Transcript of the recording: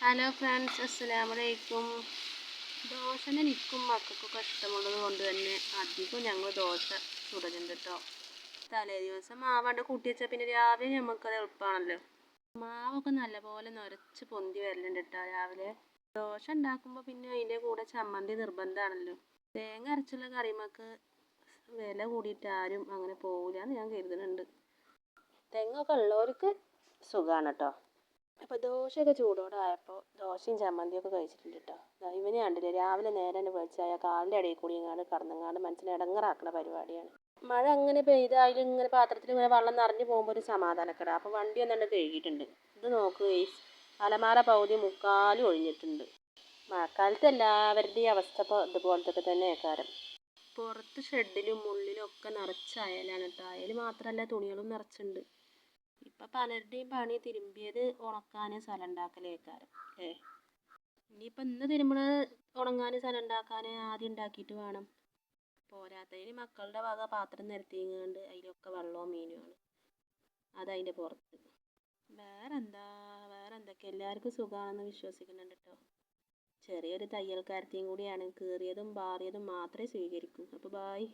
Hello friends, അസ്സലാമലൈക്കും. ദോശനെ എനിക്കും മക്കൾക്കൊക്കെ ഇഷ്ടമുള്ളത് കൊണ്ട് തന്നെ അധികം ഞങ്ങൾ ദോശ ചുടലുണ്ട് കേട്ടോ. തലേ ദിവസം മാവാണ്ട് കൂട്ടി വെച്ചാൽ പിന്നെ രാവിലെ നമുക്കത് എളുപ്പമാണല്ലോ. മാവൊക്കെ നല്ലപോലെ നിറച്ച് പൊന്തി വരലുണ്ട് കേട്ടോ രാവിലെ. ദോശ ഉണ്ടാക്കുമ്പോൾ പിന്നെ അതിൻ്റെ കൂടെ ചമ്മന്തി നിർബന്ധമാണല്ലോ. തേങ്ങ അരച്ചുള്ള കറിമക്ക് വില കൂടിയിട്ട് ആരും അങ്ങനെ പോകില്ല എന്ന് ഞാൻ കരുതുന്നുണ്ട്. തെങ്ങൊക്കെ ഉള്ളവർക്ക് സുഖമാണ് കേട്ടോ. അപ്പോൾ ദോശയൊക്കെ ചൂടോടായപ്പോൾ ദോശയും ചമ്മന്തിയൊക്കെ കഴിച്ചിട്ടുണ്ട് കേട്ടോ. ഇവന് കണ്ടില്ലേ, രാവിലെ നേരെ തന്നെ വിളിച്ചാൽ കാലിൻ്റെ ഇടയിൽ കൂടി ഇങ്ങാണ്ട് കടന്നങ്ങാണ്ട് മനസ്സിനെ ഇടങ്ങറാക്കുന്ന പരിപാടിയാണ്. മഴ അങ്ങനെ പെയ്ത് അതിലിങ്ങനെ പാത്രത്തിൽ ഇങ്ങനെ വെള്ളം നിറഞ്ഞു പോകുമ്പോൾ ഒരു സമാധാനക്കേടാ. അപ്പോൾ വണ്ടി ഒന്നെണ്ണം കഴുകിയിട്ടുണ്ട്. ഇത് നോക്ക് ഗയ്സ്, അലമാര പകുതി മുക്കാലും ഒഴിഞ്ഞിട്ടുണ്ട്. മഴക്കാലത്ത് എല്ലാവരുടെയും അവസ്ഥ ഇപ്പോൾ ഇതുപോലത്തെ തന്നെ ആക്കാരം. പുറത്ത് ഷെഡിലും ഉള്ളിലും ഒക്കെ നിറച്ച് അയലാണ് കേട്ടോ. അയൽ മാത്രമല്ല, തുണികളും നിറച്ചുണ്ട്. ഇപ്പം പലരുടെയും പണി തിരുമ്പിയത് ഉണക്കാൻ സ്ഥലം ഉണ്ടാക്കലേക്കാരം അല്ലേ. ഇനിയിപ്പോൾ ഇന്ന് തിരുമ്പണത് ഉണങ്ങാൻ സ്ഥലം ഉണ്ടാക്കാൻ ആദ്യം ഉണ്ടാക്കിയിട്ട് വേണം. പോരാത്തതിന് മക്കളുടെ വക പാത്രം നിരത്തിങ്ങാണ്ട് അതിലൊക്കെ വെള്ളവും മീനുമാണ്. അതതിൻ്റെ പുറത്ത്. വേറെന്തൊക്കെ എല്ലാവർക്കും സുഖമാണെന്ന് വിശ്വസിക്കുന്നുണ്ട് കേട്ടോ. ചെറിയൊരു തയ്യൽക്കാരത്തെയും കൂടിയാണ്. കീറിയതും പാറിയതും മാത്രമേ സ്വീകരിക്കൂ. അപ്പോൾ ബായ്.